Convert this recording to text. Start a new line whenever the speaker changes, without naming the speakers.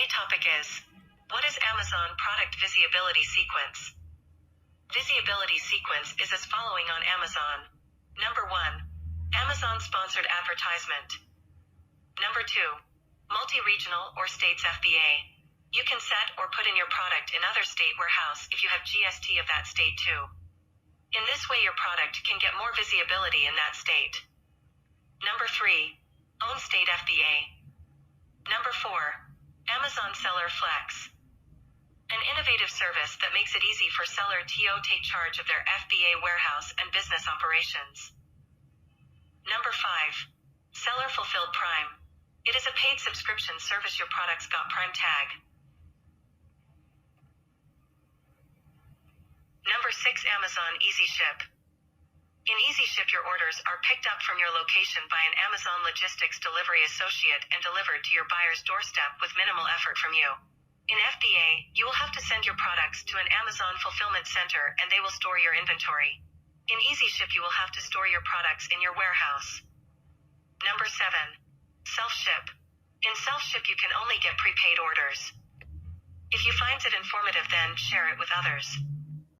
topic is, what is Amazon Product Visibility Sequence? Visibility sequence is as following on Amazon. Number 1. Amazon sponsored advertisement. Number 2. Multi-regional or states FBA. You can set or put in your product in other state warehouse if you have GST of that state too. In this way your product can get more visibility in that state. Number 3. Own state FBA. Number 4. Amazon Seller Flex. An innovative service that makes it easy for seller to take charge of their FBA warehouse and business operations. Number 5. Seller Fulfilled Prime. It is a paid subscription service your products got Prime tag. Number 6. Amazon Easy Ship. In Easy Ship your orders are picked up from your location by an Amazon Logistics delivery associate and delivered to your buyer's doorstep with minimal effort from you. In FBA, you will have to send your products to an Amazon fulfillment center and they will store your inventory. In Easy Ship you will have to store your products in your warehouse. Number 7. Self-ship. In self-ship you can only get prepaid orders. If you find it informative then share it with others.